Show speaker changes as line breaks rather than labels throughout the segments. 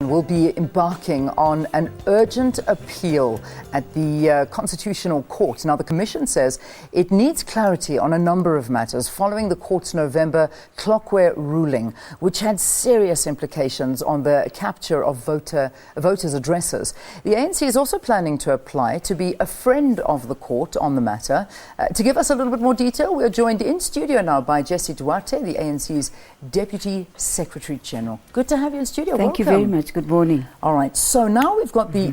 will be embarking on an urgent appeal at the Constitutional Court. Now, the Commission says it needs clarity on a number of matters following the court's November Tlokwe ruling, which had serious implications on the capture of voters' addresses. The ANC is also planning to apply to be a friend of the court on the matter. To give us a little bit more detail, we are joined in studio now by Jessie Duarte, the ANC's Deputy Secretary General. Good to have you in studio.
Thank you very much. Good morning.
All right, so now we've got the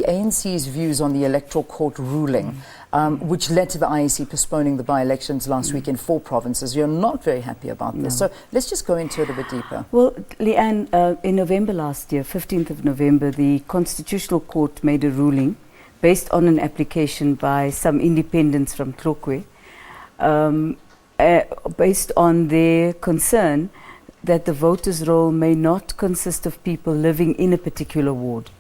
ANC's views on the Electoral Court ruling, which led to the IEC postponing the by-elections last week in 4 provinces. You're not very happy about this, so let's just go into it a bit deeper.
Well, Leanne, in November last year, 15th of November, the Constitutional Court made a ruling based on an application by some independents from Tlokwe, based on their concern that the voters' roll may not consist of people living in a particular ward.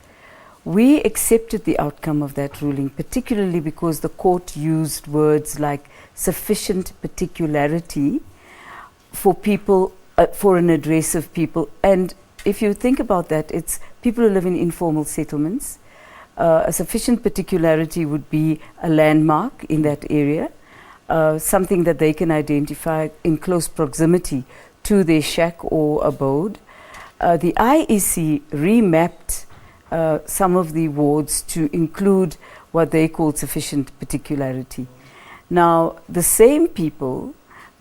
We accepted the outcome of that ruling, particularly because the court used words like sufficient particularity for people, for an address of people. And if you think about that, it's people who live in informal settlements. A sufficient particularity would be a landmark in that area, something that they can identify in close proximity to their shack or abode. The IEC remapped some of the wards to include what they called sufficient particularity. Now, the same people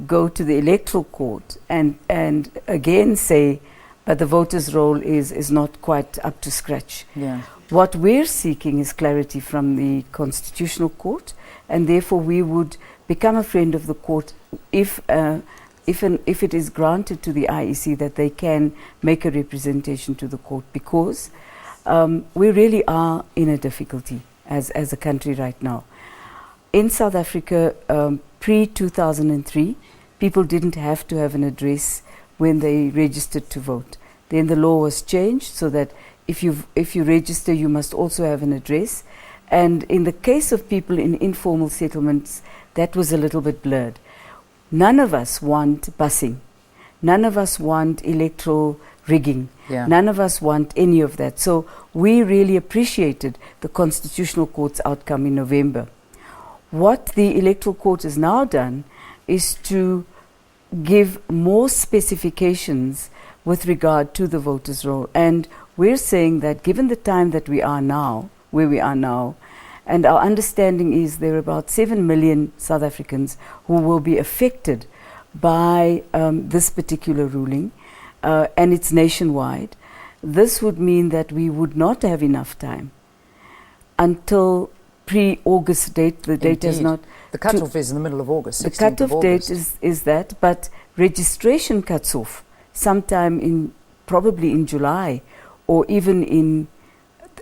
go to the Electoral Court and again say, but the voters' roll is not quite up to scratch. Yeah. What we're seeking is clarity from the Constitutional Court, and therefore we would become a friend of the court if it is granted to the IEC that they can make a representation to the court, because we really are in a difficulty as a country right now. In South Africa, pre-2003, people didn't have to have an address when they registered to vote. Then the law was changed so that if you register, you must also have an address. And in the case of people in informal settlements, that was a little bit blurred. None of us want busing. None of us want electoral rigging. Yeah. None of us want any of that. So we really appreciated the Constitutional Court's outcome in November. What the Electoral Court has now done is to give more specifications with regard to the voters' roll. And we're saying that given the time that we are now, where we are now, and our understanding is there are about 7 million South Africans who will be affected by this particular ruling, and it's nationwide. This would mean that we would not have enough time until pre-August date. The date is not...
The cutoff is in the middle of August, 16th
The cutoff date is that, but registration cuts off sometime probably in July, or even in...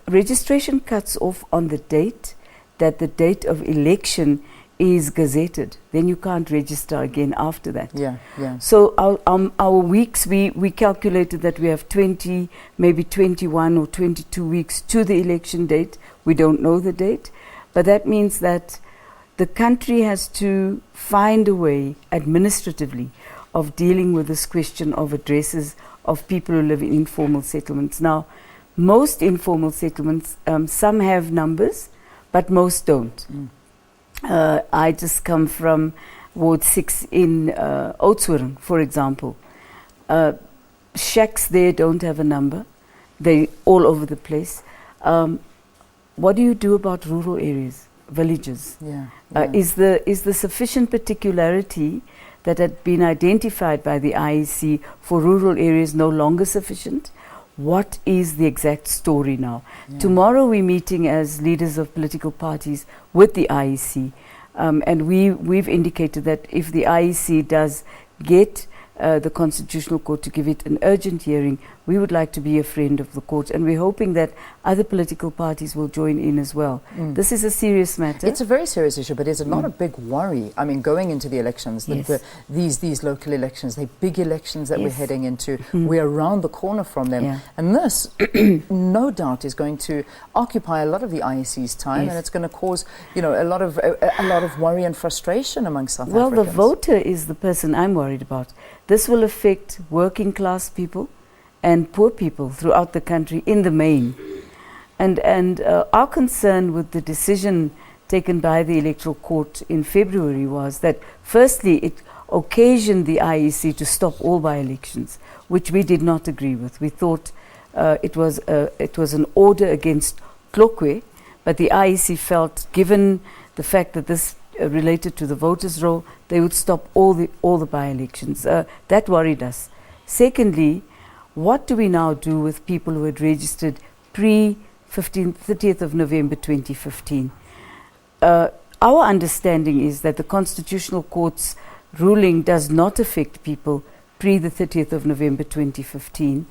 Registration cuts off on the date that the date of election is gazetted. Then you can't register again after that. Yeah, yeah. So our weeks, we calculated that we have 20, maybe 21 or 22 weeks to the election date. We don't know the date, but that means that the country has to find a way administratively of dealing with this question of addresses of people who live in informal settlements. Now, most informal settlements, some have numbers, but most don't. I just come from Ward 6 in Oudtshoorn, for example. Shacks there don't have a number. They're all over the place. What do you do about rural areas, villages? Yeah, yeah. Is the sufficient particularity that had been identified by the IEC for rural areas no longer sufficient? What is the exact story now? Yeah. Tomorrow we're meeting as leaders of political parties with the IEC, and we've indicated that if the IEC does get the Constitutional Court to give it an urgent hearing, we would like to be a friend of the court, and we're hoping that other political parties will join in as well. This is a serious matter.
It's a very serious issue, but is it not a big worry? I mean, going into the elections, these local elections, they're big elections that we're heading into. We're around the corner from them, and this, no doubt, is going to occupy a lot of the IEC's time, and it's going to cause, a lot of worry and frustration among South Africans.
Well, the voter is the person I'm worried about. This will affect working class people and poor people throughout the country in the main. And our concern with the decision taken by the Electoral Court in February was that, firstly, it occasioned the IEC to stop all by-elections, which we did not agree with. We thought it was an order against Tlokwe, but the IEC felt, given the fact that this related to the voters' roll, they would stop all the by-elections. That worried us. Secondly, what do we now do with people who had registered pre-30th of November 2015? Our understanding is that the Constitutional Court's ruling does not affect people pre the 30th of November 2015,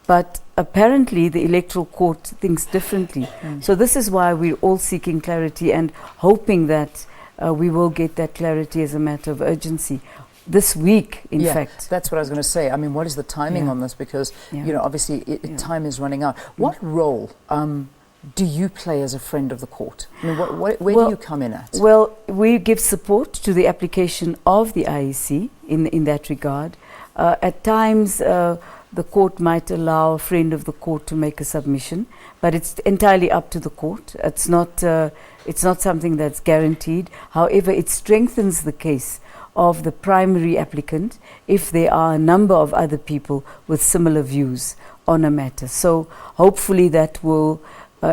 but apparently the Electoral Court thinks differently. So this is why we're all seeking clarity and hoping that we will get that clarity as a matter of urgency. This week, in fact.
That's what I was going to say. I mean, what is the timing on this? Because, you know, obviously time is running out. What role do you play as a friend of the court? I mean, where do you come in at?
Well, we give support to the application of the IEC in that regard. At times, the court might allow a friend of the court to make a submission, but it's entirely up to the court. It's not something that's guaranteed. However, it strengthens the case of the primary applicant if there are a number of other people with similar views on a matter. So hopefully that will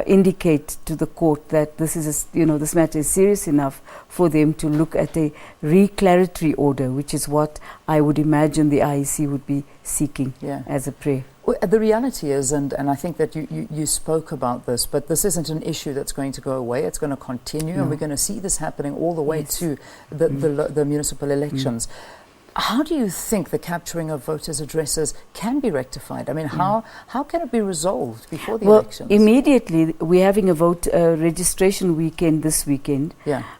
indicate to the court that this matter is serious enough for them to look at a reclaratory order, which is what I would imagine the IEC would be seeking as a prayer.
Well, the reality is, and I think that you spoke about this, but this isn't an issue that's going to go away. It's going to continue, and we're going to see this happening all the way to the municipal elections. How do you think the capturing of voters' addresses can be rectified? I mean, how can it be resolved before the elections?
Immediately, we're having a vote registration weekend this weekend.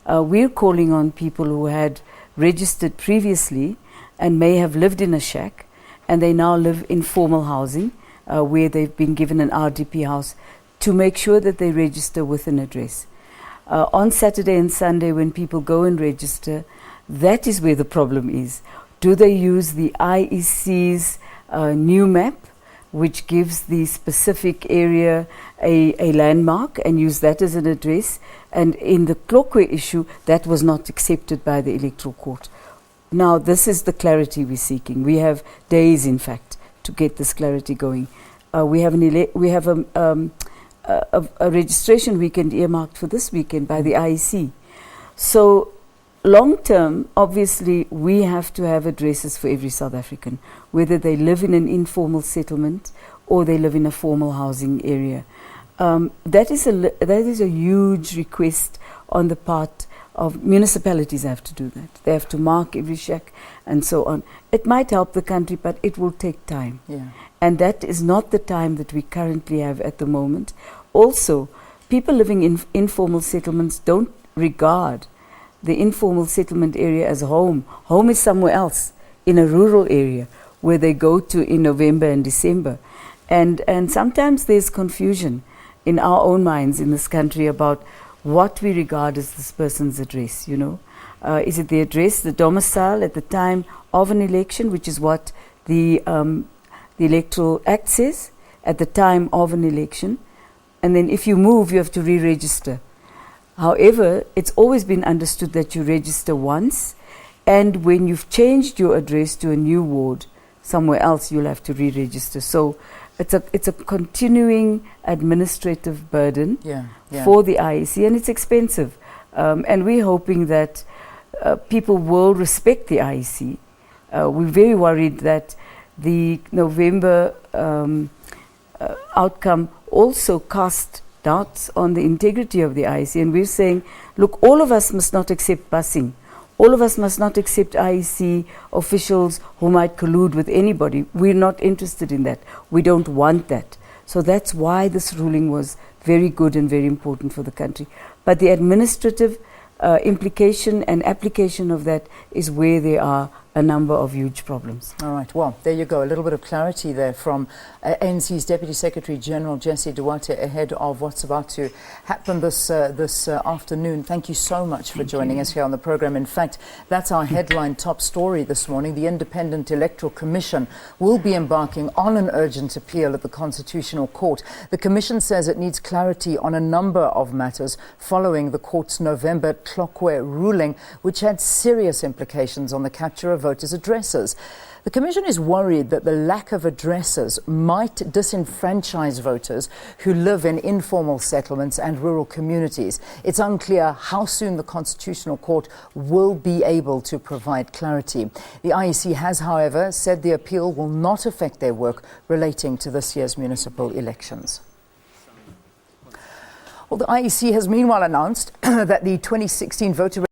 We're calling on people who had registered previously and may have lived in a shack, and they now live in formal housing where they've been given an RDP house, to make sure that they register with an address. On Saturday and Sunday, when people go and register, that is where the problem is. Do they use the IEC's new map, which gives the specific area a landmark, and use that as an address? And in the Tlokwe issue, that was not accepted by the Electoral Court. Now, this is the clarity we're seeking. We have days, in fact, to get this clarity going. We have a registration weekend earmarked for this weekend by the IEC. So, long term, obviously, we have to have addresses for every South African, whether they live in an informal settlement or they live in a formal housing area. That is a huge request on the part of municipalities. Have to do that. They have to mark every shack and so on. It might help the country, but it will take time. And that is not the time that we currently have at the moment. Also, people living in informal settlements don't regard the informal settlement area as home. Home is somewhere else, in a rural area, where they go to in November and December. And sometimes there's confusion in our own minds in this country about what we regard as this person's address, you know. Is it the address, the domicile at the time of an election, which is what the Electoral Act says, at the time of an election? And then if you move, you have to re-register. However, it's always been understood that you register once, and when you've changed your address to a new ward somewhere else, you'll have to re-register. So it's a continuing administrative burden for the IEC, and it's expensive. And we're hoping that people will respect the IEC. We're very worried that the November outcome also cast doubts on the integrity of the IEC, and we're saying, look, all of us must not accept busing. All of us must not accept IEC officials who might collude with anybody. We're not interested in that. We don't want that. So that's why this ruling was very good and very important for the country. But the administrative implication and application of that is where there are a number of huge problems.
All right, well, there you go. A little bit of clarity there from ANC's Deputy Secretary General Jessie Duarte ahead of what's about to happen this afternoon. Thank you so much for joining us here on the program. In fact, that's our headline top story this morning. The Independent Electoral Commission will be embarking on an urgent appeal at the Constitutional Court. The Commission says it needs clarity on a number of matters following the court's November Tlokwe ruling, which had serious implications on the capture of voters' addresses. The Commission is worried that the lack of addresses might disenfranchise voters who live in informal settlements and rural communities. It's unclear how soon the Constitutional Court will be able to provide clarity. The IEC has, however, said the appeal will not affect their work relating to this year's municipal elections. Well, the IEC has meanwhile announced that the 2016 voter